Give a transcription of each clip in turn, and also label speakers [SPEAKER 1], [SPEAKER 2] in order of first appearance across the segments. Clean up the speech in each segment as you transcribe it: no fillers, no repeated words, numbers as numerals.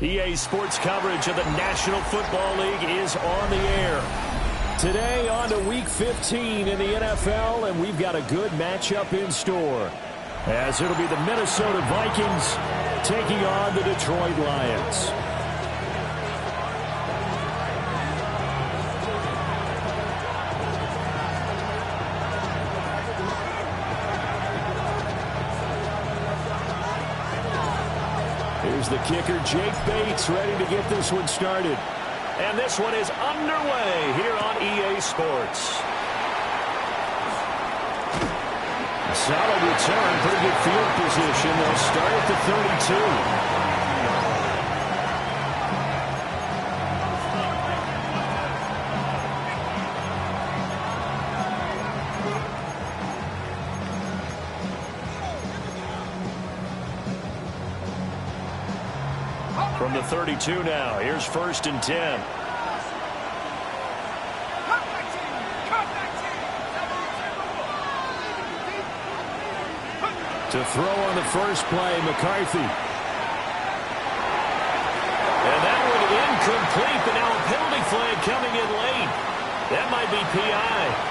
[SPEAKER 1] EA Sports coverage of the National Football League is on the air. Today on to Week 15 in the NFL, and we've got a good matchup in store, as it'll be the Minnesota Vikings taking on the Detroit Lions. Here's the kicker, Jake Bates, ready to get this one started. And this one is underway here on EA Sports. A solid return, pretty good field position. They'll start at the 32. From the 32 now, here's 1st and 10. To throw on the first play, McCarthy. And that one incomplete, but now a penalty flag coming in late. That might be PI.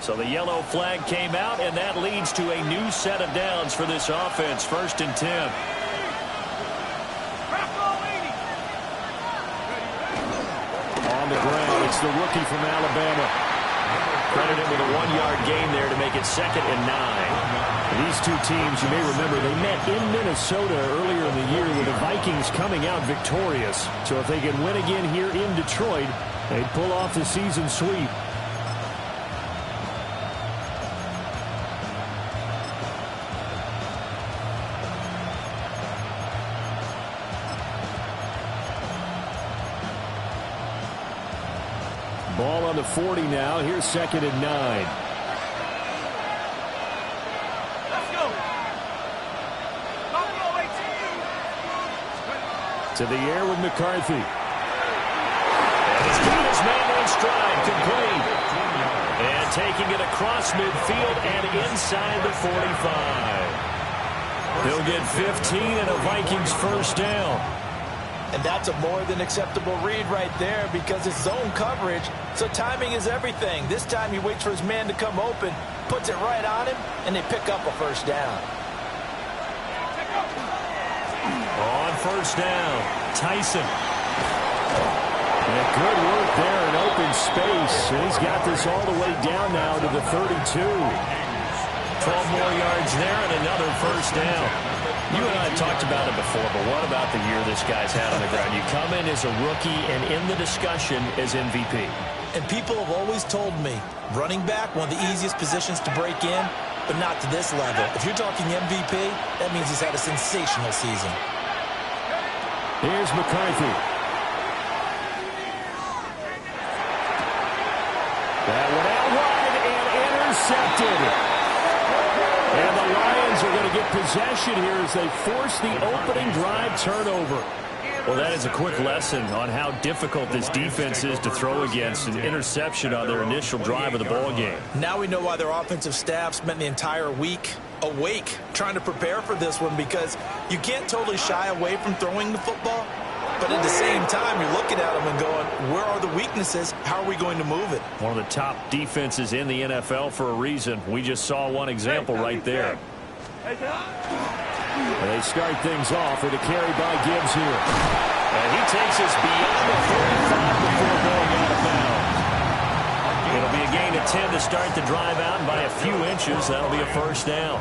[SPEAKER 1] So the yellow flag came out, and that leads to a new set of downs for this offense. 1st and 10. On the ground, it's the rookie from Alabama. Credited with a 1-yard gain there to make it 2nd and 9. These two teams, you may remember, they met in Minnesota earlier in the year with the Vikings coming out victorious. So if they can win again here in Detroit, they'd pull off the season sweep. Ball on the 40 now. Here's 2nd and 9.
[SPEAKER 2] Let's go.
[SPEAKER 1] To the air with McCarthy. And he's got his man in stride, complete. And taking it across midfield and inside the 45. He'll get 15 and a Vikings 1st down.
[SPEAKER 3] And that's a more than acceptable read right there because it's zone coverage, so timing is everything. This time he waits for his man to come open, puts it right on him, and they pick up a 1st down.
[SPEAKER 1] On 1st down, Tyson. And good work there in open space. And he's got this all the way down now to the 32. 12 more yards there and another 1st down. You and I have talked about it before, but what about the year this guy's had on the ground? You come in as a rookie and in the discussion as MVP.
[SPEAKER 3] And people have always told me, running back, one of the easiest positions to break in, but not to this level. If you're talking MVP, that means he's had a sensational season.
[SPEAKER 1] Here's McCarthy. That one out wide and intercepted. And the Lions are going to get possession here as they force the opening drive turnover. Well, that is a quick lesson on how difficult this defense is to throw against. An interception on their initial drive of the ball game.
[SPEAKER 3] Now we know why their offensive staff spent the entire week awake trying to prepare for this one, because you can't totally shy away from throwing the football. But at the same time, you're looking at them and going, where are the weaknesses? How are we going to move it?
[SPEAKER 1] One of the top defenses in the NFL for a reason. We just saw one example right there. And they start things off with a carry by Gibbs here. And he takes us beyond the 45 before going out of bounds. It'll be a gain of 10 to start the drive out, and by a few inches, that'll be a 1st down.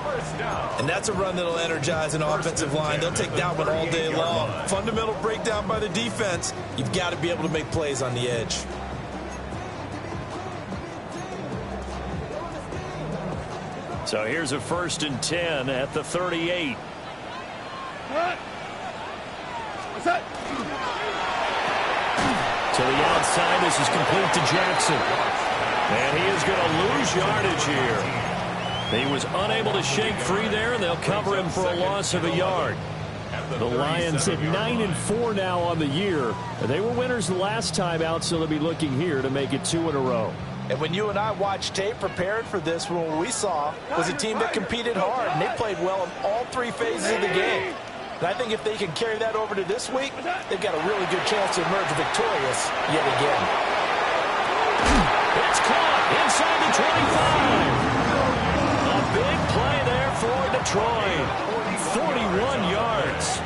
[SPEAKER 3] And that's a run that'll energize an offensive line. They'll take that one all day long. Fundamental breakdown by the defense. You've got to be able to make plays on the edge.
[SPEAKER 1] So here's a 1st and 10 at the 38. To the outside, this is complete to Jackson. And he is going to lose yardage here. He was unable to shake free there, and they'll cover him for a loss of a yard. The Lions at 9-4 now on the year. They were winners the last time out, so they'll be looking here to make it 2 in a row.
[SPEAKER 3] And when you and I watched tape prepared for this, what we saw was a team that competed hard, and they played well in all 3 phases of the game. And I think if they can carry that over to this week, they've got a really good chance to emerge victorious yet again.
[SPEAKER 1] It's caught inside the 25. A big play there for Detroit. 41 yards.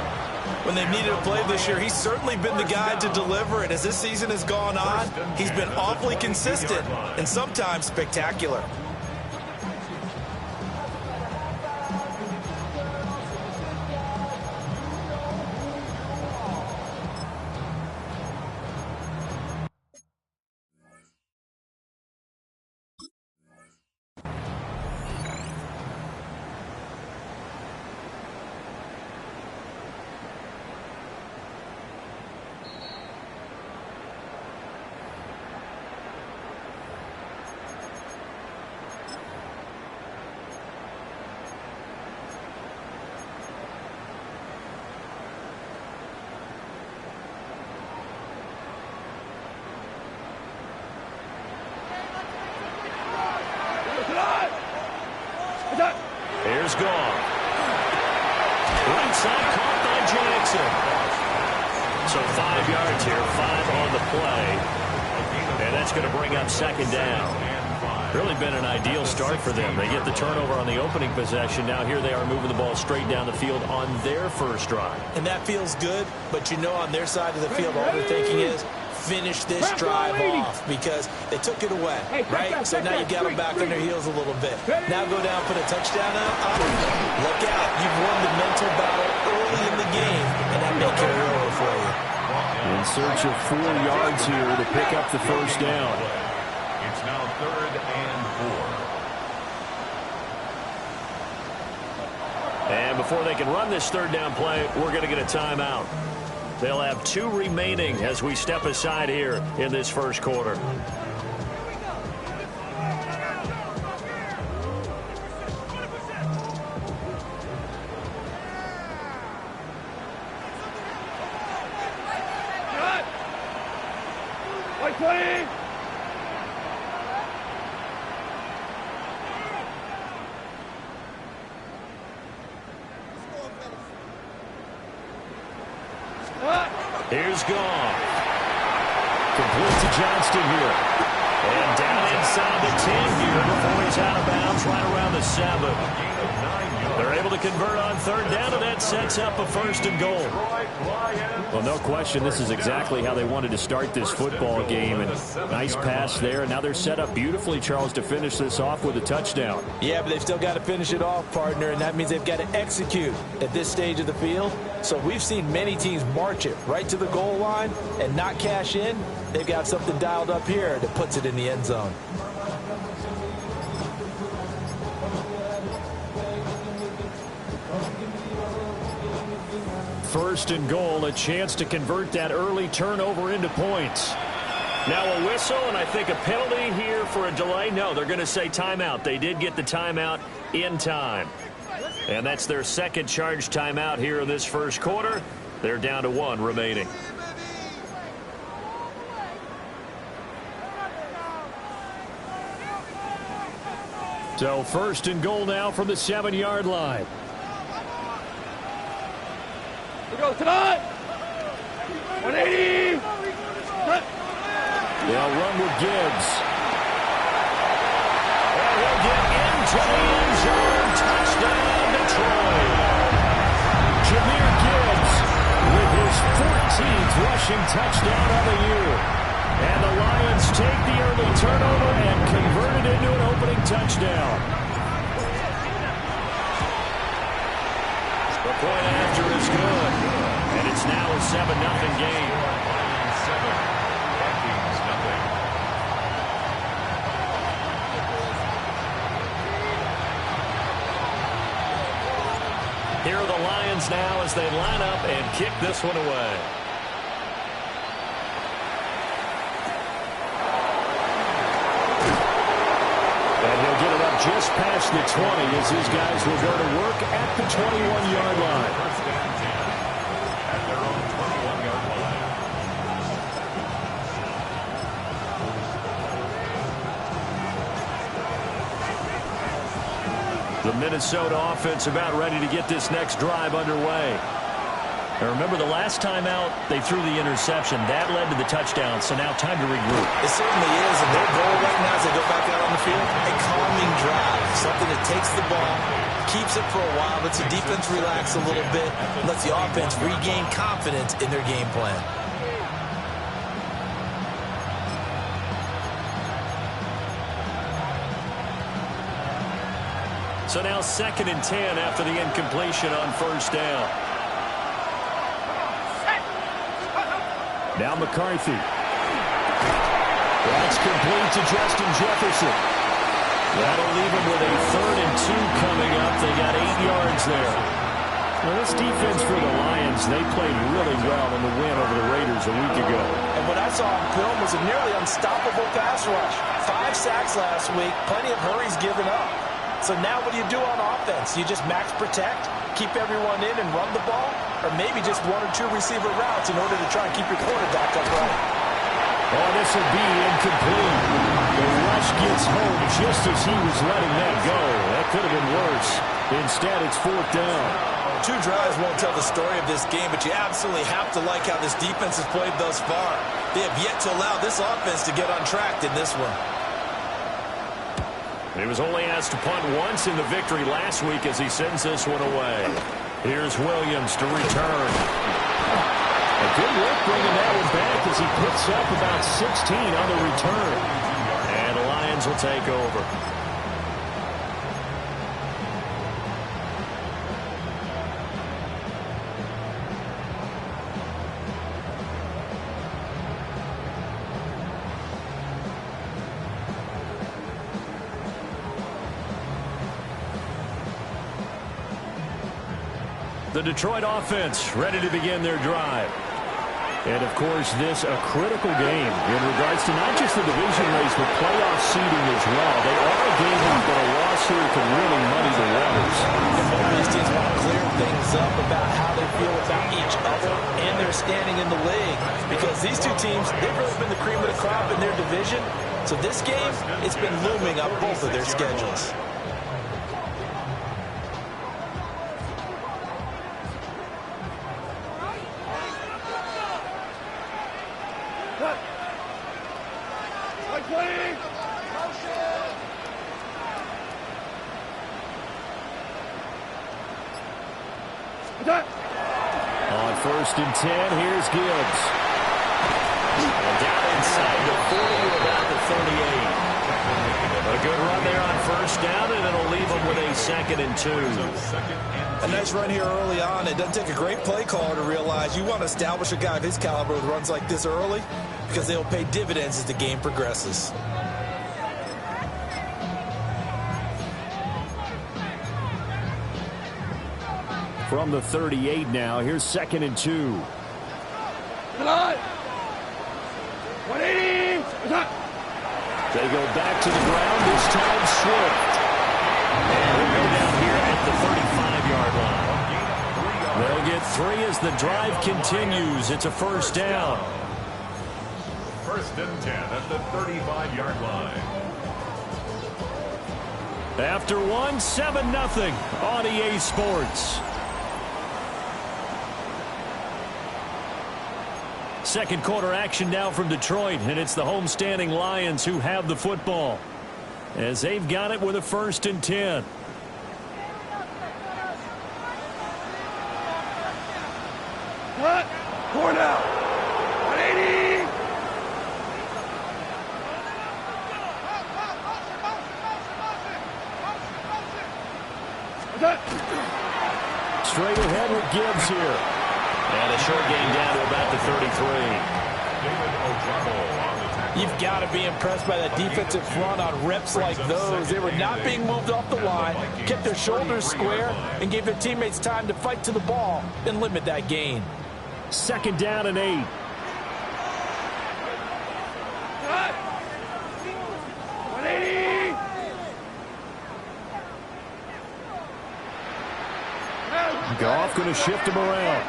[SPEAKER 3] When they've needed a play this year, he's certainly been the guy to deliver it. As this season has gone on, he's been awfully consistent and sometimes spectacular.
[SPEAKER 1] Here's gone. Right side caught by Jackson. So 5 yards here, 5 on the play. And that's going to bring up 2nd down. Really been an ideal start for them. They get the turnover on the opening possession. Now here they are moving the ball straight down the field on their first drive.
[SPEAKER 3] And that feels good, but you know on their side of the field all they're thinking is finish this drive off because they took it away, right? So now you've got them back on their heels a little bit. Now go down, put a touchdown up. Look out. You've won the mental battle early in the game, and that may carry over for you.
[SPEAKER 1] In search of 4 yards here to pick up the first down.
[SPEAKER 4] It's now 3rd and 4.
[SPEAKER 1] And before they can run this 3rd down play, we're going to get a timeout. They'll have 2 remaining as we step aside here in this first quarter. Here's gone. Complete to Johnston here. And down inside the 10 here before he's out of bounds right around the 7. They're able to convert on 3rd down, and that sets up a 1st and goal. Well, no question, this is exactly how they wanted to start this football game. And nice pass there, and now they're set up beautifully, Charles, to finish this off with a touchdown.
[SPEAKER 3] Yeah, but they've still got to finish it off, partner, and that means they've got to execute at this stage of the field. So we've seen many teams march it right to the goal line and not cash in. They've got something dialed up here that puts it in the end zone.
[SPEAKER 1] First and goal, a chance to convert that early turnover into points. Now a whistle, and I think a penalty here for a delay. No, they're going to say timeout. They did get the timeout in time. And that's their 2nd charge timeout here in this first quarter. They're down to 1 remaining. So 1st and goal now from the 7-yard line.
[SPEAKER 2] Go tonight. 180.
[SPEAKER 1] They'll run with Gibbs. And he'll get into the end zone. Touchdown, Detroit. Jahmyr Gibbs with his 14th rushing touchdown of the year. And the Lions take the early turnover and convert it into an opening touchdown. The point after is good. And it's now a 7-0 game. Here are the Lions now as they line up and kick this one away. And he'll get it up just past the 20 as his guys will go to work at the 21-yard line.
[SPEAKER 4] First down 10 at their own 21-yard line.
[SPEAKER 1] The Minnesota offense about ready to get this next drive underway. And remember, the last time out, they threw the interception. That led to the touchdown, so now time to regroup.
[SPEAKER 3] It certainly is, and their goal right now as they go back out on the field, a calming drive, something that takes the ball, keeps it for a while, lets the defense relax a little bit, lets the offense regain confidence in their game plan.
[SPEAKER 1] So now 2nd and 10 after the incompletion on first down. Now McCarthy. That's complete to Justin Jefferson. That'll leave him with a 3rd and 2 coming up. They got 8 yards there. Well, this defense for the Lions, they played really well in the win over the Raiders a week ago.
[SPEAKER 3] And what I saw on film was a nearly unstoppable pass rush. 5 sacks last week, plenty of hurries given up. So now what do you do on offense? You just max protect, keep everyone in and run the ball, or maybe just 1 or 2 receiver routes in order to try and keep your quarterback upright.
[SPEAKER 1] Oh, this will be incomplete. The rush gets home just as he was letting that go. That could have been worse. Instead, it's 4th down.
[SPEAKER 3] 2 drives won't tell the story of this game, but you absolutely have to like how this defense has played thus far. They have yet to allow this offense to get untracked in this one.
[SPEAKER 1] He was only asked to punt once in the victory last week as he sends this one away. Here's Williams to return. A good work bringing that one back as he picks up about 16 on the return. And the Lions will take over. The Detroit offense ready to begin their drive. And, of course, this a critical game in regards to not just the division race, but playoff seeding as well. They are a game but a loss here could really muddy the waters.
[SPEAKER 3] Both these teams want to clear things up about how they feel about each other and their standing in the league. Because these two teams, they've really been the cream of the crop in their division. So this game, it's been looming up both of their schedules.
[SPEAKER 1] On 1st and 10, here's Gibbs. And down inside the 40, about the 38. A good run there on 1st down, and it'll leave them with a 2nd and 2.
[SPEAKER 3] A nice run here early on. It doesn't take a great play caller to realize you want to establish a guy of his caliber with runs like this early because they'll pay dividends as the game progresses.
[SPEAKER 1] From the 38 now, here's 2nd and 2.
[SPEAKER 2] 180.
[SPEAKER 1] They go back to the ground, this time Swift. And we'll go down here at the 35-yard line. They'll get 3 as the drive continues. It's a 1st down.
[SPEAKER 4] 1st and 10 at the 35-yard line.
[SPEAKER 1] After 1, 7-0 on EA Sports. Second quarter action now from Detroit, and it's the homestanding Lions who have the football as they've got it with a 1st and 10.
[SPEAKER 2] Cut. 4 now. 180.
[SPEAKER 1] Straight ahead with Gibbs here. And a short game down to about the 33.
[SPEAKER 3] You've got to be impressed by that defensive front on reps like those. They were not being moved off the line, kept their shoulders square, and gave their teammates time to fight to the ball and limit that gain.
[SPEAKER 1] 2nd down and 8.
[SPEAKER 2] Cut. 180.
[SPEAKER 1] Goff going to shift him around.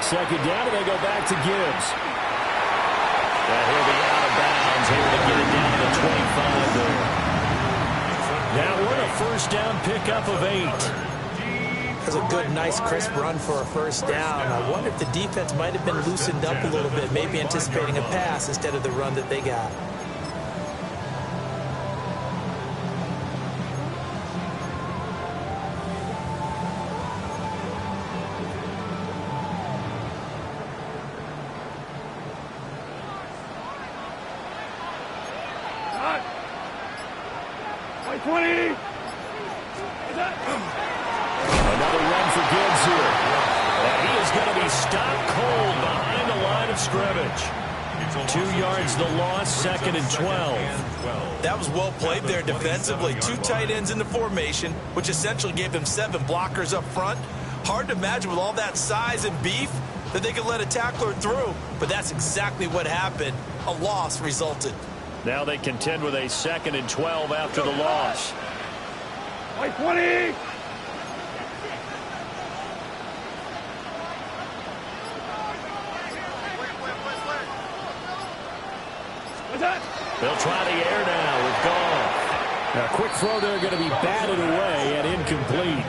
[SPEAKER 1] Second down, and they go back to Gibbs. And he'll be out of bounds, able to get it down to the 25 there. Now we're a 1st down pickup of 8.
[SPEAKER 3] That's a good, nice, crisp run for a 1st down. I wonder if the defense might have been loosened up a little bit, maybe anticipating a pass instead of the run that they got.
[SPEAKER 1] Another run for Gibbs here. And he is going to be stopped cold behind the line of scrimmage. 2 yards the loss, 2nd and 12.
[SPEAKER 3] That was well played there defensively. 2 tight ends in the formation, which essentially gave them 7 blockers up front. Hard to imagine with all that size and beef that they could let a tackler through. But that's exactly what happened. A loss resulted.
[SPEAKER 1] Now they contend with a 2nd and 12 after the loss.
[SPEAKER 2] 20.
[SPEAKER 1] They'll try the air now with Goff. Now, a quick throw there going to be batted away and incomplete.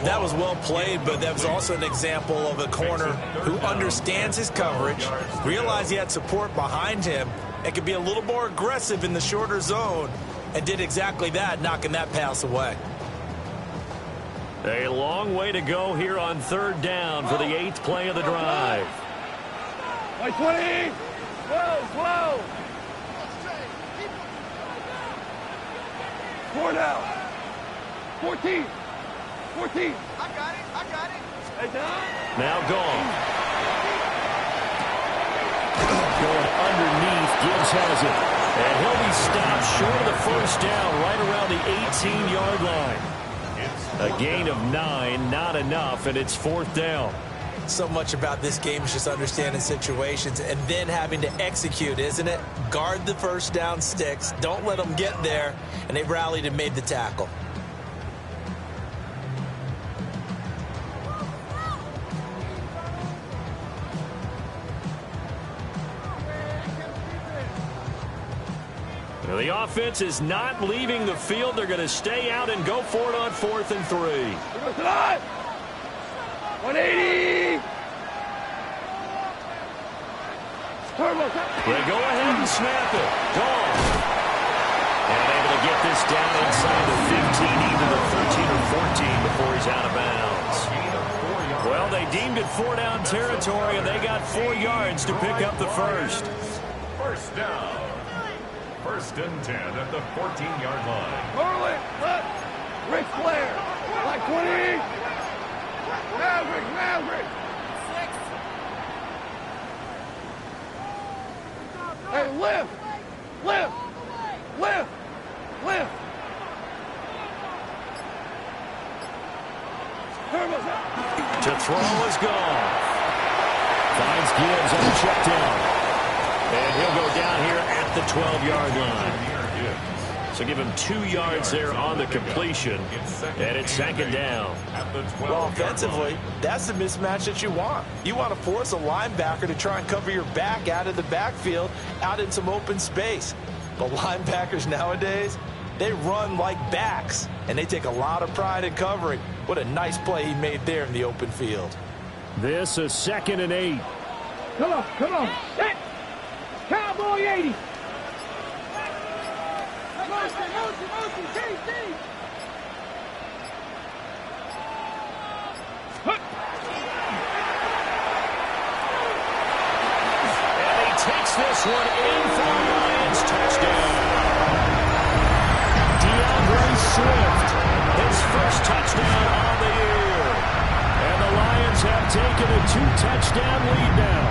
[SPEAKER 3] That was well played, but that was also an example of a corner who understands his coverage, realized he had support behind him, and could be a little more aggressive in the shorter zone, and did exactly that, knocking that pass away.
[SPEAKER 1] A long way to go here on 3rd down for the 8th play of the drive.
[SPEAKER 2] 20. Slow. 4 down. 14. I got it. Hey, Don.
[SPEAKER 1] Now Goff. Going underneath, Gibbs has it. And he'll be stopped short of the 1st down, right around the 18-yard line. A gain of 9, not enough, and it's 4th down.
[SPEAKER 3] So much about this game is just understanding situations and then having to execute, isn't it? Guard the 1st down sticks. Don't let them get there. And they rallied and made the tackle.
[SPEAKER 1] The offense is not leaving the field. They're going to stay out and go for it on 4th and 3.
[SPEAKER 2] 180.
[SPEAKER 1] They go ahead and snap it. Goff. And able to get this down inside the 15, either the 13 or 14 before he's out of bounds. Well, they deemed it 4-down territory, and they got 4 yards to pick up the 1st.
[SPEAKER 4] 1st down. 1st and 10 at the 14-yard line.
[SPEAKER 2] Early, left. Rick Flair. Like 20. Maverick. 6. Hey, lift.
[SPEAKER 1] To throw is Goff. Finds Gibbs on the check down. And he'll go down here at the 12-yard line. So give him 2 yards there on the completion. And it's 2nd down.
[SPEAKER 3] Well, offensively, that's the mismatch that you want. You want to force a linebacker to try and cover your back out of the backfield, out in some open space. But linebackers nowadays, they run like backs, and they take a lot of pride in covering. What a nice play he made there in the open field.
[SPEAKER 1] This is 2nd and 8.
[SPEAKER 2] Come on. Set. Cowboy 80. Motion, KC.
[SPEAKER 1] And he takes this one in for the Lions touchdown. DeAndre Swift, his 1st touchdown on the year. taken a 2-touchdown lead now.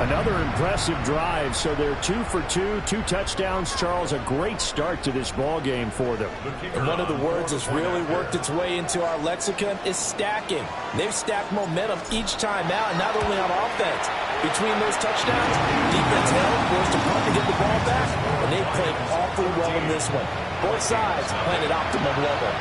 [SPEAKER 1] Another impressive drive, so they're 2 for 2, 2 touchdowns. Charles, a great start to this ball game for them.
[SPEAKER 3] And one of the words that's really worked its way into our lexicon is stacking. They've stacked momentum each time out, and not only on offense. Between those touchdowns, defense held, forced to punt to get the ball back, and they played awfully well in this one. Both sides playing at optimum level.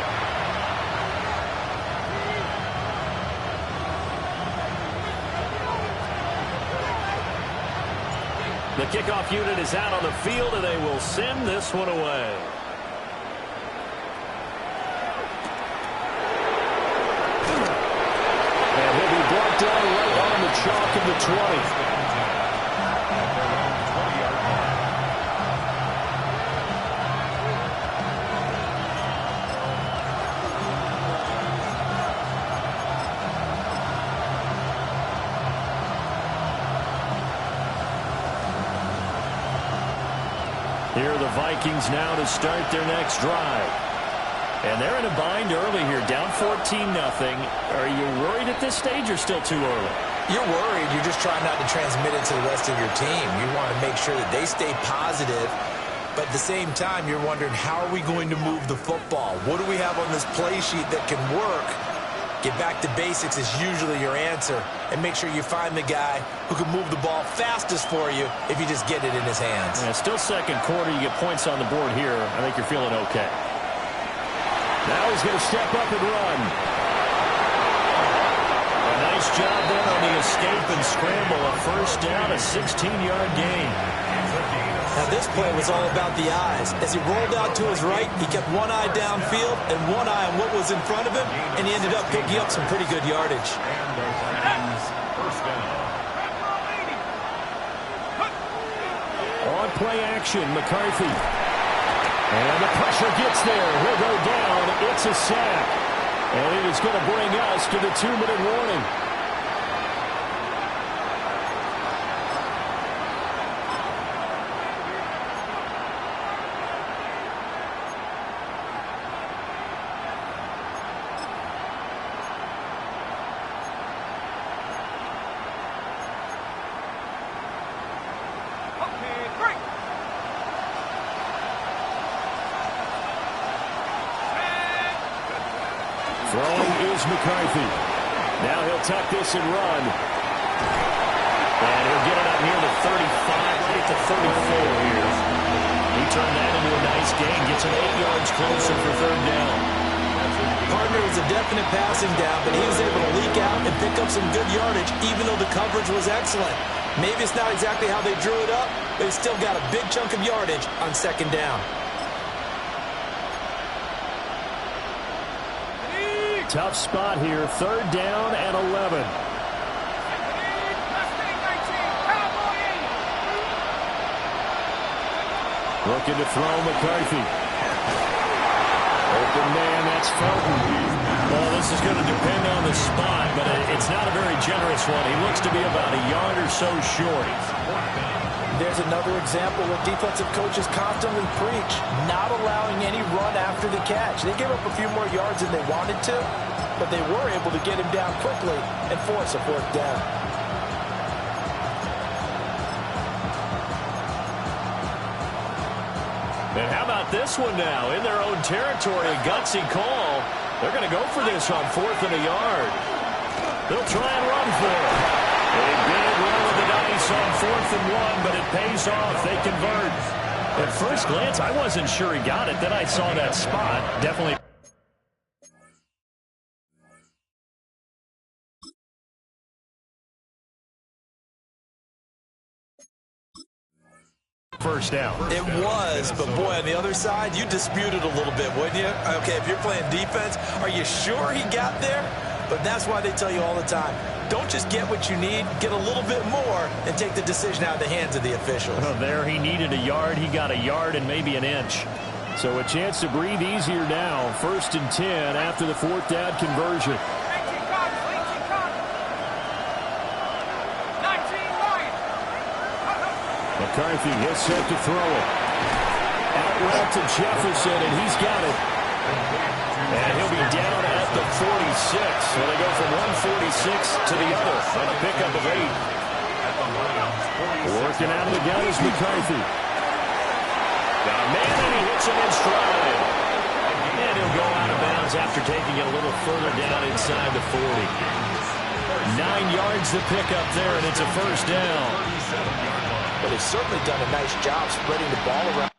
[SPEAKER 1] The kickoff unit is out on the field, and they will send this one away. And he'll be brought down right on the chalk of the 20. Here are the Vikings now to start their next drive. And they're in a bind early here, down 14-0. Are you worried at this stage or still too early?
[SPEAKER 3] You're worried. You're just trying not to transmit it to the rest of your team. You want to make sure that they stay positive. But at the same time, you're wondering, how are we going to move the football? What do we have on this play sheet that can work? Get back to basics is usually your answer. And make sure you find the guy who can move the ball fastest for you if you just get it in his hands.
[SPEAKER 1] Yeah, still second quarter. You get points on the board here. I think you're feeling okay. Now he's going to step up and run. A nice job then on the escape and scramble. A first down, a 16-yard gain.
[SPEAKER 3] Now this play was all about the eyes. As he rolled out to his right, he kept one eye downfield and one eye on what was in front of him, and he ended up picking up some pretty good yardage.
[SPEAKER 4] First down.
[SPEAKER 1] On play action, McCarthy. And the pressure gets there. He'll go down. It's a sack. And it is going to bring us to the 2-minute warning. Throwing is McCarthy. Now he'll tuck this and run. And he'll get it up near the 35, right at the 34 here. He turned that into a nice gain. Gets him 8 yards closer for third down.
[SPEAKER 3] Partner was a definite passing down, but he was able to leak out and pick up some good yardage, even though the coverage was excellent. Maybe it's not exactly how they drew it up, but he still got a big chunk of yardage on second down.
[SPEAKER 1] Tough spot here. Third down and 11. Looking to throw McCarthy. Open man, that's Fulton. Well, this is going to depend on the spot, but it's not a very generous one. He looks to be about a yard or so short.
[SPEAKER 3] There's another example where defensive coaches constantly preach, not allowing any run after the catch. They gave up a few more yards than they wanted to, but they were able to get him down quickly and force a fourth down.
[SPEAKER 1] And how about this one now? In their own territory, a gutsy call. They're going to go for this on 4th and a yard. They'll try and run for it. A big roll of the dice on 4th and 1, but it pays off. They convert. At first glance, I wasn't sure he got it. Then I saw that spot. Definitely. First down.
[SPEAKER 3] It was, but boy, on the other side, you disputed a little bit, wouldn't you? Okay, if you're playing defense, are you sure he got there? But that's why they tell you all the time, don't just get what you need, get a little bit more, and take the decision out of the hands of the officials.
[SPEAKER 1] Well, there he needed a yard. He got a yard and maybe an inch. So a chance to breathe easier now. 1st and 10 after the 4th down conversion. McCarthy, he'll set to throw it. Out route to Jefferson, and he's got it. And he'll be down at at the 46. So they go from 146 to the other on a pickup of 8.
[SPEAKER 5] Working out of the gun is McCarthy.
[SPEAKER 1] Got a man, and he hits him in stride. And he'll go out of bounds after taking it a little further down inside the 40. 9 yards to pick up there, and it's a first down.
[SPEAKER 3] But he's certainly done a nice job spreading the ball around.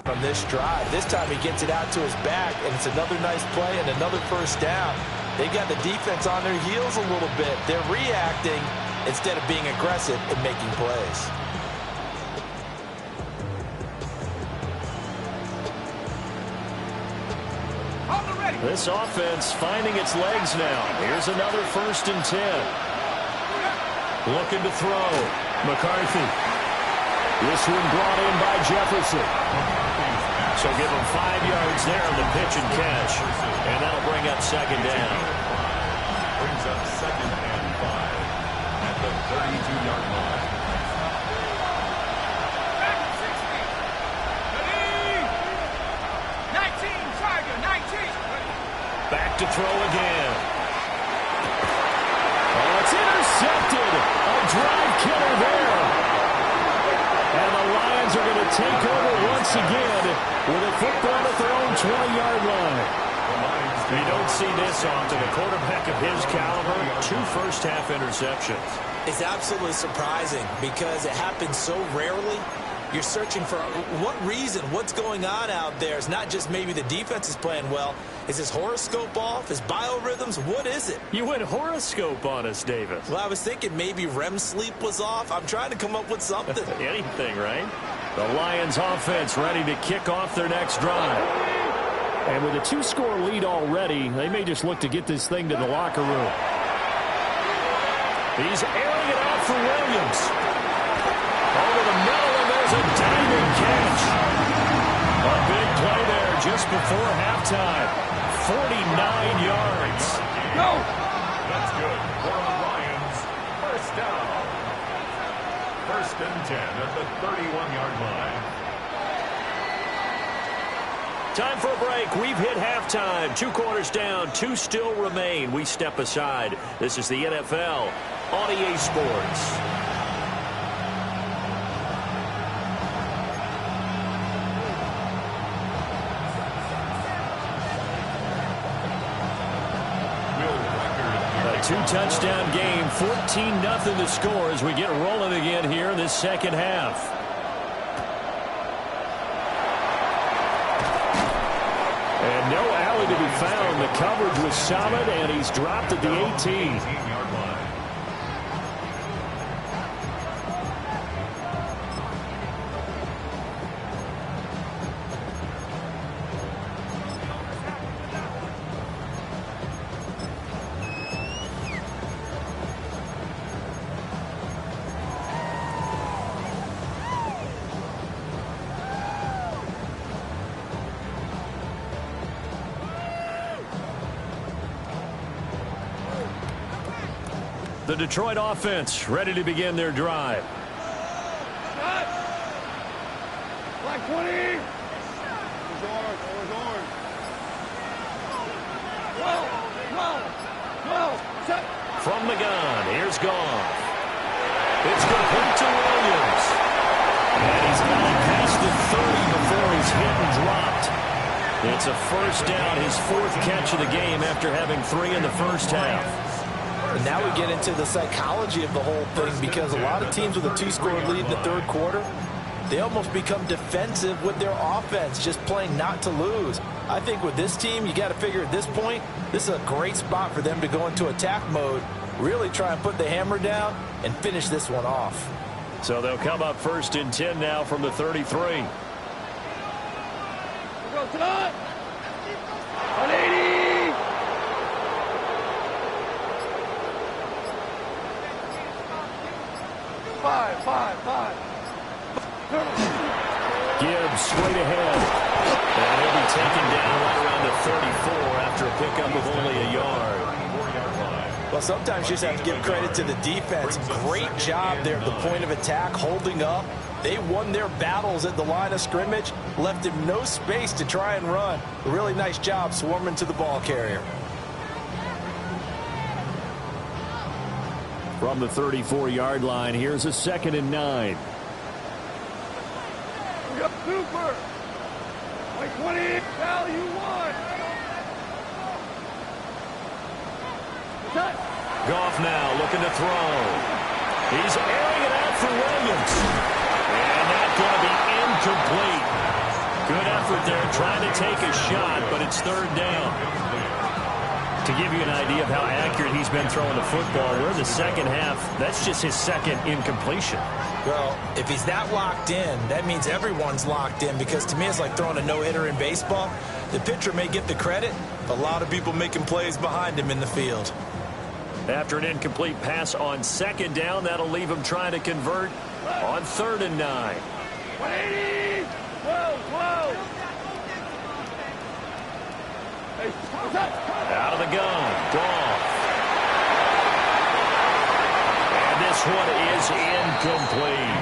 [SPEAKER 3] From this drive, this time he gets it out to his back, and it's another nice play and another first down. They got the defense on their heels a little bit. They're reacting instead of being aggressive and making plays.
[SPEAKER 1] This offense finding its legs now. Here's another 1st and 10. Looking to throw. McCarthy. This one brought in by Jefferson. So give him 5 yards there on the pitch and catch. And that'll bring up 2nd down.
[SPEAKER 4] Brings up 2nd and 5 at the 32-yard line.
[SPEAKER 1] Back to throw again. Oh, it's intercepted. A drive killer there. And the Lions are going to take over once again with a football at their own 20-yard line. You don't see this often. A quarterback of his caliber, 2 first-half interceptions.
[SPEAKER 3] It's absolutely surprising because it happens so rarely. You're searching for what reason, what's going on out there. It's not just maybe the defense is playing well. Is his horoscope off? His biorhythms? What is it?
[SPEAKER 1] You went horoscope on us, Davis.
[SPEAKER 3] Well, I was thinking maybe REM sleep was off. I'm trying to come up with something.
[SPEAKER 1] Anything, right? The Lions offense ready to kick off their next drive. And with a 2-score lead already, they may just look to get this thing to the locker room. He's airing it out for Williams. Over the middle, and there's a diving catch. A big play there just before halftime. 49 yards.
[SPEAKER 2] Go!
[SPEAKER 4] That's good for the Lions. First down. 1st and 10 at the 31-yard line.
[SPEAKER 1] Time for a break. We've hit halftime. 2 quarters down. 2 still remain. We step aside. This is the NFL on EA Sports. A 2-touchdown game. 14-0 the score as we get rolling again here in this second half. And no alley to be found. The coverage was solid, and he's dropped at the 18. The Detroit offense ready to begin their drive.
[SPEAKER 2] Shot. Black 20. Well. Set.
[SPEAKER 1] From the gun, here's Goff. It's complete to Williams. And he's got it past the 30 before he's hit and dropped. It's a first down, his 4th catch of the game after having 3 in the first half.
[SPEAKER 3] And now we get into the psychology of the whole thing because a lot of teams with a 2-score lead in the 3rd quarter, they almost become defensive with their offense, just playing not to lose. I think with this team, you got to figure at this point, this is a great spot for them to go into attack mode, really try and put the hammer down and finish this one off.
[SPEAKER 1] So they'll come up 1st and 10 now from the 33.
[SPEAKER 2] Go tonight. 180. Five.
[SPEAKER 1] Gibbs straight ahead. And he'll be taken down right around the 34 after a pickup of only a yard.
[SPEAKER 3] Well, sometimes you just have to give credit to the defense. Great job there at the point of attack, holding up. They won their battles at the line of scrimmage, left him no space to try and run. A really nice job swarming to the ball carrier.
[SPEAKER 1] From the 34-yard line, here's a 2nd and 9.
[SPEAKER 2] We got Cooper. Like 20. Cal, you won.
[SPEAKER 1] Goff now looking to throw. He's airing it out for Williams. And that's going to be incomplete. Good effort there trying to take a shot, but it's 3rd down. To give you an idea of how accurate he's been throwing the football, we're in the second half. That's just his 2nd incompletion.
[SPEAKER 3] Well, if he's that locked in, that means everyone's locked in, because to me it's like throwing a no-hitter in baseball. The pitcher may get the credit, but a lot of people making plays behind him in the field.
[SPEAKER 1] After an incomplete pass on 2nd down, that'll leave him trying to convert on 3rd and 9.
[SPEAKER 2] 180. Whoa.
[SPEAKER 1] Out of the gun, Goff. And this one is incomplete.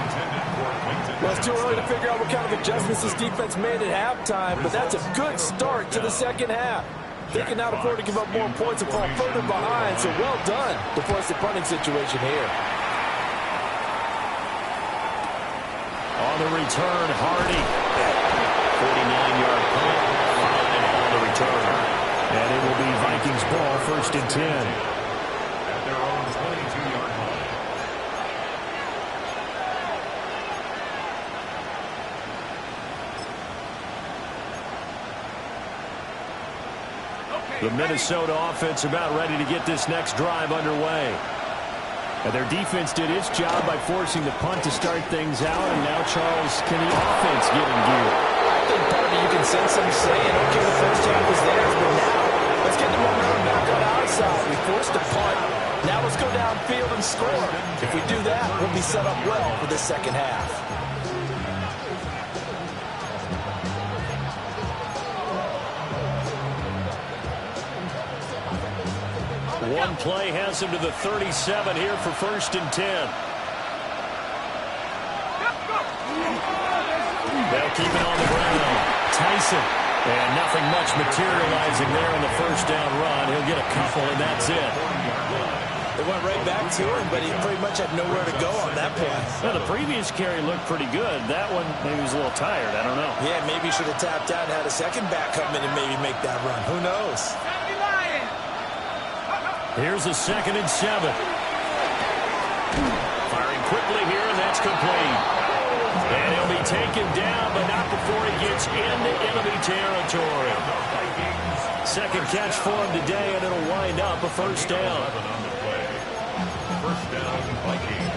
[SPEAKER 3] Well, it's too early to figure out what kind of adjustments this defense made at halftime, but that's a good start to the second half. They can now afford to give up more points and fall further behind, so well done to force the punting situation here.
[SPEAKER 1] On the return, Hardy. 49-yard punt. Fine on the return. And it will be Vikings ball, 1st and 10.
[SPEAKER 4] At their own 22-yard line.
[SPEAKER 1] The Minnesota offense about ready to get this next drive underway. And their defense did its job by forcing the punt to start things out. And now, Charles, can the offense get in gear?
[SPEAKER 3] I think partly you can sense them saying, okay, the first half was theirs, but now let's get the momentum back on our side. We forced a punt. Now let's go downfield and score. If we do that, we'll be set up well for this second half.
[SPEAKER 1] One play has him to the 37 here for 1st and 10. They'll keep it on the ground. Tyson. And nothing much materializing there on the 1st down run. He'll get a couple, and that's it.
[SPEAKER 3] They went right back to him, but he pretty much had nowhere to go on that play.
[SPEAKER 1] Well, the previous carry looked pretty good. That one, maybe he was a little tired. I don't know.
[SPEAKER 3] Yeah, maybe he should have tapped out and had a second back come in and maybe make that run. Who knows?
[SPEAKER 1] Here's a 2nd and 7. Firing quickly here, and that's complete. And he'll be taken down, but not before he gets into enemy territory. 2nd catch for him today, and it'll wind up a 1st down.
[SPEAKER 4] 1st down, Vikings.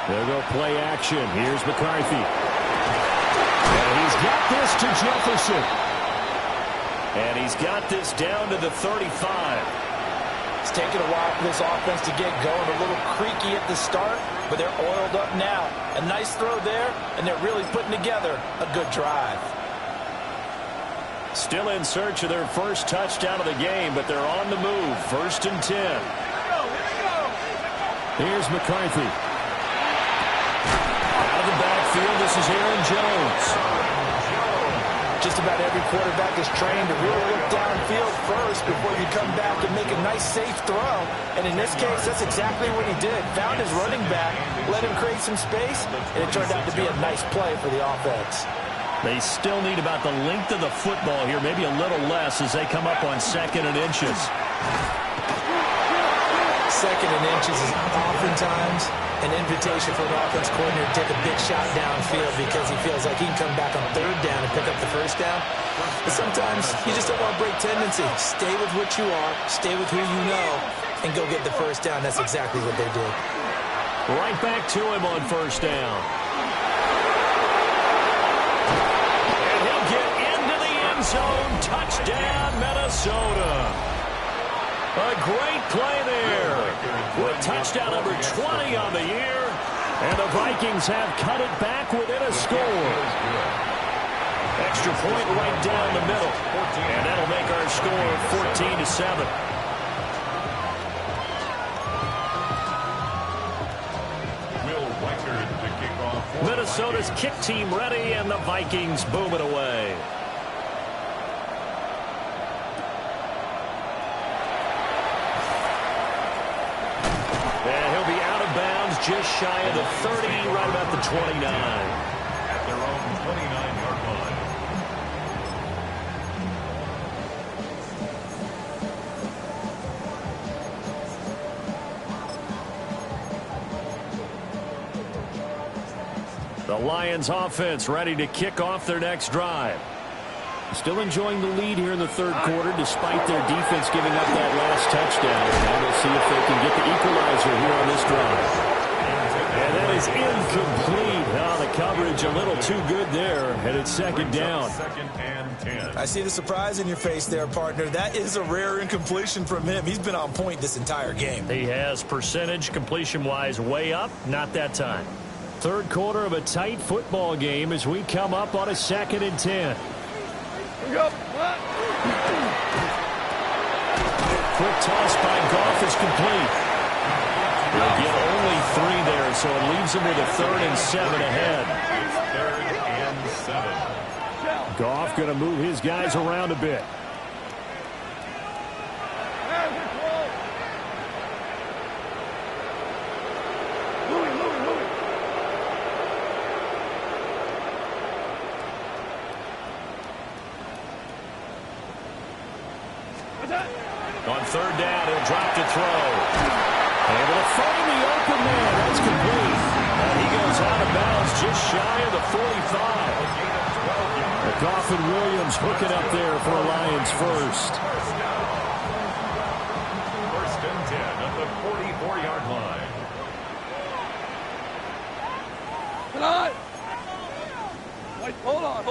[SPEAKER 1] They'll go play action. Here's McCarthy. And he's got this to Jefferson. And he's got this down to the 35.
[SPEAKER 3] It's taken a while for this offense to get going. A little creaky at the start, but they're oiled up now. A nice throw there, and they're really putting together a good drive.
[SPEAKER 1] Still in search of their first touchdown of the game, but they're on the move. 1st and 10. Here's McCarthy. Out of the backfield, this is Aaron Jones.
[SPEAKER 3] Just about every quarterback is trained to really look downfield first before you come back and make a nice, safe throw. And in this case, that's exactly what he did. Found his running back, let him create some space, and it turned out to be a nice play for the offense.
[SPEAKER 1] They still need about the length of the football here, maybe a little less as they come up on 2nd and inches.
[SPEAKER 3] 2nd and inches is oftentimes an invitation for an offense coordinator to take a big shot downfield because he feels like he can come back on 3rd down and pick up the 1st down. But sometimes you just don't want to break tendency. Stay with what you are, stay with who you know, and go get the 1st down. That's exactly what they did.
[SPEAKER 1] Right back to him on 1st down. And he'll get into the end zone. Touchdown, Minnesota. A great play there. With touchdown number 20 on the year. And the Vikings have cut it back within a score. Extra point right down the middle. And that'll make our score 14-7. Minnesota's kick team ready, and the Vikings boom it away. And he'll be out of bounds just shy of the 30, right about the 29.
[SPEAKER 4] At their own 29-yard line.
[SPEAKER 1] The Lions offense ready to kick off their next drive. Still enjoying the lead here in the third quarter despite their defense giving up that last touchdown. Now we'll see if they can get the equalizer here on this drive. And that is incomplete. Oh, the coverage a little too good there, and it's second down.
[SPEAKER 4] Second and 10.
[SPEAKER 3] I see the surprise in your face there, partner. That is a rare incompletion from him. He's been on point this entire game.
[SPEAKER 1] He has percentage completion-wise way up, not that time. Third quarter of a tight football game as we come up on a 2nd and 10. Quick toss by Goff is complete. They'll get only 3 there, so it leaves them with a 3rd and 7 ahead.
[SPEAKER 4] It's 3rd and 7.
[SPEAKER 1] Goff going to move his guys around a bit. On 3rd down, he'll drop to throw. Able to find the open man. That's complete. And he goes out of bounds just shy of the 45. Goff and Williams hooking up there for a Lions first.
[SPEAKER 4] First and 10 at the 44-yard line.
[SPEAKER 2] Wait, hold on.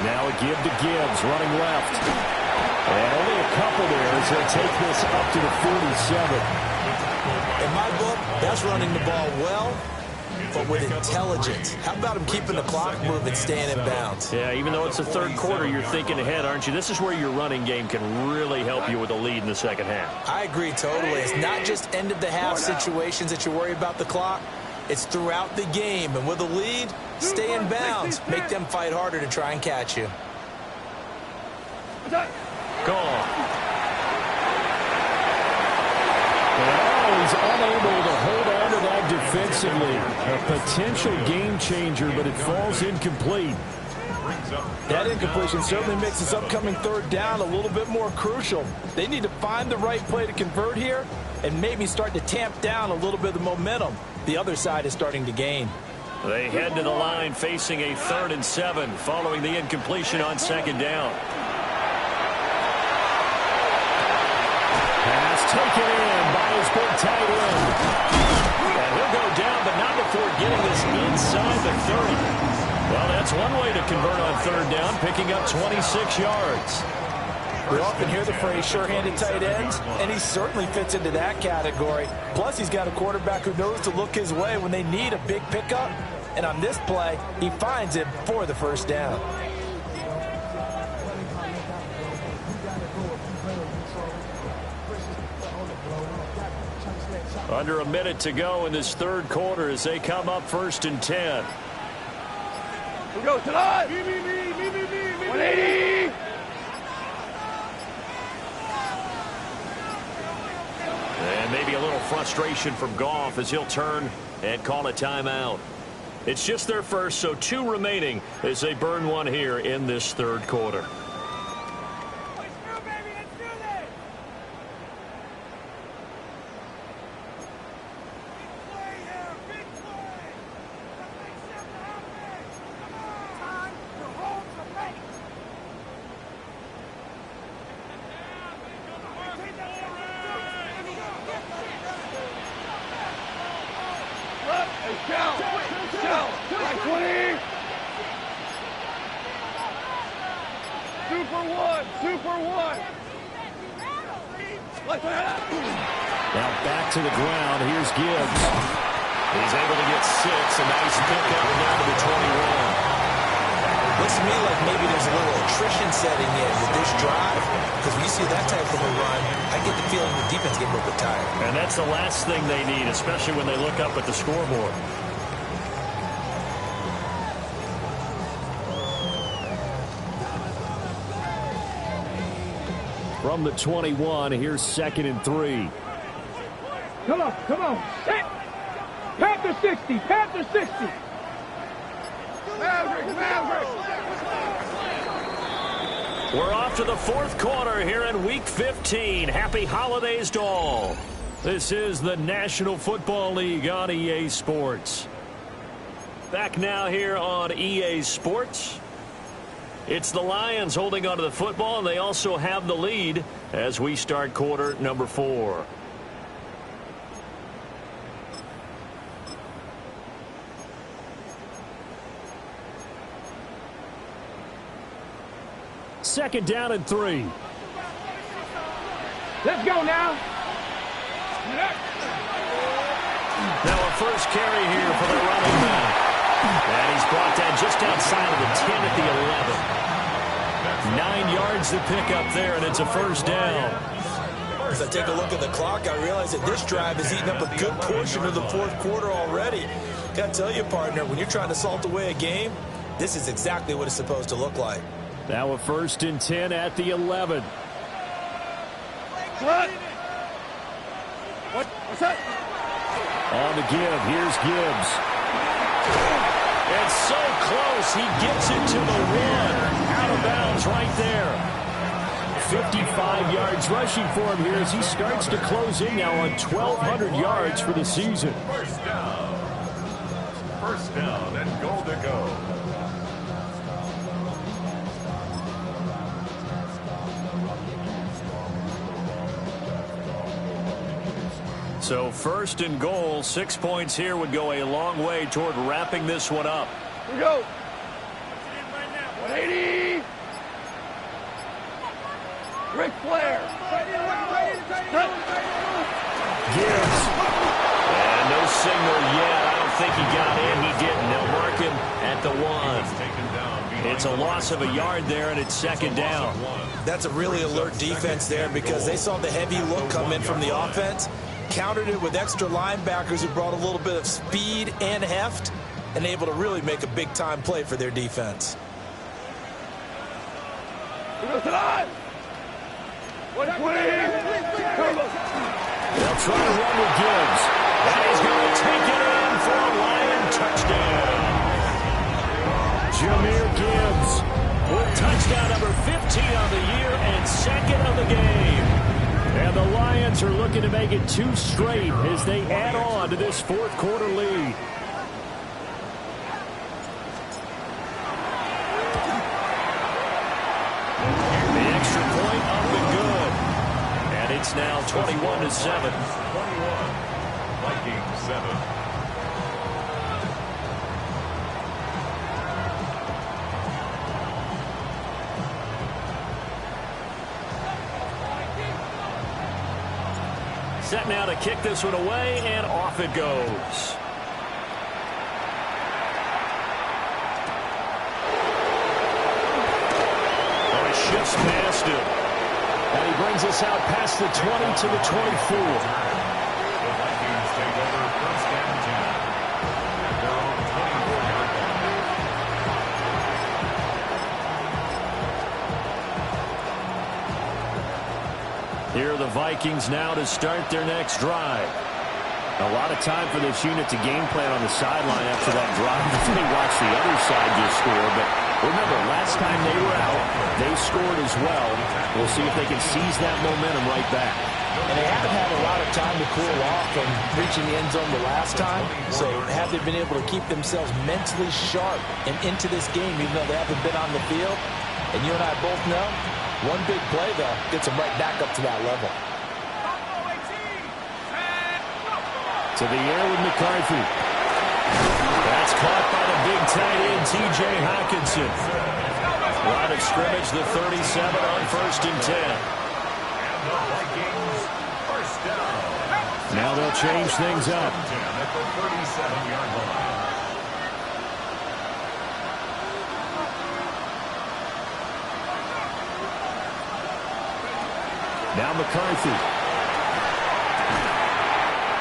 [SPEAKER 1] Now a give to Gibbs, running left. And only a couple there as they take this up to the 47.
[SPEAKER 3] In my book, that's running the ball well, but with intelligence. How about him keeping the clock moving, staying in bounds?
[SPEAKER 1] Yeah, even though it's the third quarter, you're thinking ahead, aren't you? This is where your running game can really help you with a lead in the second half.
[SPEAKER 3] I agree totally. It's not just end-of-the-half situations that you worry about the clock. It's throughout the game. And with a lead, stay in bounds. Make them fight harder to try and catch you.
[SPEAKER 1] Gone. He's unable to hold on to that defensively. A potential game changer, but it falls incomplete.
[SPEAKER 3] That incompletion certainly makes this upcoming 3rd down a little bit more crucial. They need to find the right play to convert here and maybe start to tamp down a little bit of the momentum the other side is starting to gain.
[SPEAKER 1] They head to the line facing a 3rd and 7 following the incompletion on 2nd down. Pass taken in by his big tight end. And he'll go down, but not before getting this inside the 30. Well, that's one way to convert on 3rd down, picking up 26 yards.
[SPEAKER 3] We often hear the phrase sure-handed tight ends, and he certainly fits into that category. Plus, he's got a quarterback who knows to look his way when they need a big pickup. And on this play, he finds it for the 1st down.
[SPEAKER 1] Under a minute to go in this third quarter as they come up 1st and 10.
[SPEAKER 2] We go tonight. 180.
[SPEAKER 1] And maybe a little frustration from Goff as he'll turn and call a timeout. It's just their first, so 2 remaining as they burn one here in this third quarter. Now back to the ground. Here's Gibbs. He's able to get 6, a nice pickup down to the 21.
[SPEAKER 3] Looks to me like maybe there's a little attrition setting in with this drive, because when you see that type of a run, I get the feeling the defense getting a little bit tired.
[SPEAKER 1] And that's the last thing they need, especially when they look up at the scoreboard. From the 21, here's 2nd and 3.
[SPEAKER 2] Come on. Set. Panther 60. Maverick.
[SPEAKER 1] We're off to the 4th quarter here in Week 15. Happy holidays to all. This is the National Football League on EA Sports. Back now here on EA Sports. It's the Lions holding onto the football, and they also have the lead as we start quarter number 4. Second down and 3.
[SPEAKER 2] Let's go now.
[SPEAKER 1] Now a first carry here for the running back. And he's brought down just outside of the 10 at the 11. 9 yards to pick up there, and it's a first down.
[SPEAKER 3] As I take a look at the clock, I realize that this drive has eaten up a good portion of the 4th quarter already. Got to tell you, partner, when you're trying to salt away a game, this is exactly what it's supposed to look like.
[SPEAKER 1] Now a 1st and 10 at the 11.
[SPEAKER 2] What's that?
[SPEAKER 1] On the give, here's Gibbs. It's so close, he gets it to the 1. Out of bounds right there. 55 yards rushing for him here as he starts to close in now on 1,200 yards for the season.
[SPEAKER 4] First down and goal to go.
[SPEAKER 1] So 1st and goal, 6 points here would go a long way toward wrapping this one up.
[SPEAKER 2] Here we go. 180. Ric Flair.
[SPEAKER 1] Gibbs. And no signal yet. I don't think he got in. He didn't. They'll mark him at the 1. It's a loss of a yard there, and it's 2nd down.
[SPEAKER 3] That's a really alert defense there because they saw the heavy look come in from the offense, countered it with extra linebackers who brought a little bit of speed and heft, and able to really make a big-time play for their defense.
[SPEAKER 2] They'll try
[SPEAKER 1] to run with Gibbs. And he's going to take it in for a Lion touchdown. Jahmyr Gibbs with touchdown number 15 on the year and 2nd of the game. And the Lions are looking to make it 2 straight as they add on to this 4th quarter lead. The extra point up and good. And it's now 21-7.
[SPEAKER 4] 21. Vikings 7.
[SPEAKER 1] Set now to kick this one away, and off it goes. Oh, he shifts past him. And he brings us out past the 20 to the 24.
[SPEAKER 4] The Vikings take over 1st and 10. At their own 24-yard line.
[SPEAKER 1] Here are the Vikings now to start their next drive. A lot of time for this unit to game plan on the sideline after that drive. They watch the other side just score, but remember, last time they were out, they scored as well. We'll see if they can seize that momentum right back.
[SPEAKER 3] And they haven't had a lot of time to cool off from reaching the end zone the last time, so have they been able to keep themselves mentally sharp and into this game, even though they haven't been on the field? And you and I both know, one big play, though, gets them right back up to that level.
[SPEAKER 1] To the air with McCarthy. That's caught by the big tight end, T.J. Hockenson. Line of scrimmage, the 37 on 1st and 10.
[SPEAKER 4] the Vikings. First down.
[SPEAKER 1] Now they'll change things up.
[SPEAKER 4] 10 at the 37-yard line.
[SPEAKER 1] Now McCarthy.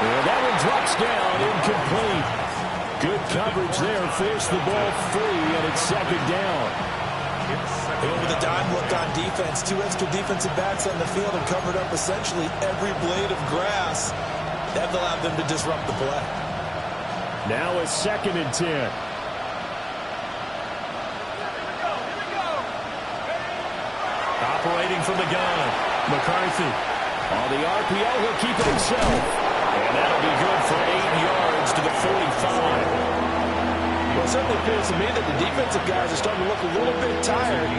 [SPEAKER 1] And that one drops down, incomplete. Good coverage there, forced the ball free, and it's second down.
[SPEAKER 3] They went with a dime look on defense. 2 extra defensive backs on the field and covered up essentially every blade of grass. That allowed them to disrupt the play.
[SPEAKER 1] Now it's 2nd and 10. Operating from the gun. McCarthy. On the RPO, he'll keep it himself. And that'll be good for 8 yards to the 45.
[SPEAKER 3] Well, it certainly appears to me that the defensive guys are starting to look a little bit tired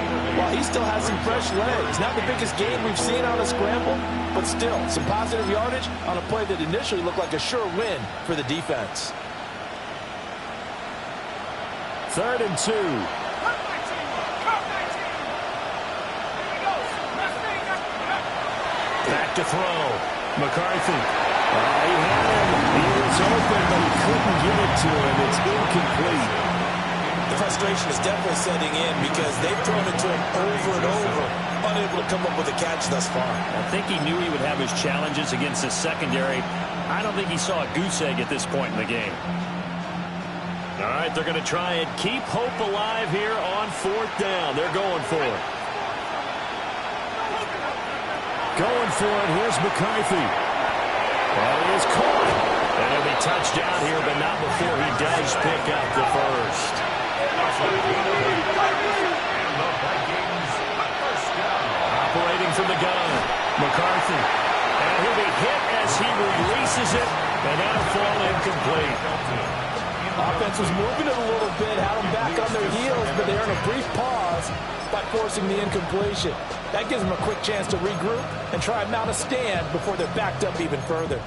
[SPEAKER 3] while he still has some fresh legs. Not the biggest gain we've seen on a scramble, but still some positive yardage on a play that initially looked like a sure win for the defense.
[SPEAKER 1] 3rd and 2. Back to throw. McCarthy. He had him. He was open, but he couldn't get it to him. It's incomplete.
[SPEAKER 3] The frustration is definitely setting in because they've thrown it to him over and over, unable to come up with a catch thus far.
[SPEAKER 1] I think he knew he would have his challenges against the secondary. I don't think he saw a goose egg at this point in the game. All right, they're going to try and keep hope alive here on 4th down. They're going for it. Going for it. Here's McCarthy. And he is caught. And he'll be touched down here, but not before he does pick up the first. Operating from the gun. McCarthy. And he'll be hit as he releases it. And that'll fall incomplete.
[SPEAKER 3] Offense was moving it a little bit, had them back on their heels, but they earned a brief pause by forcing the incompletion. That gives them a quick chance to regroup and try and mount a stand before they're backed up even further.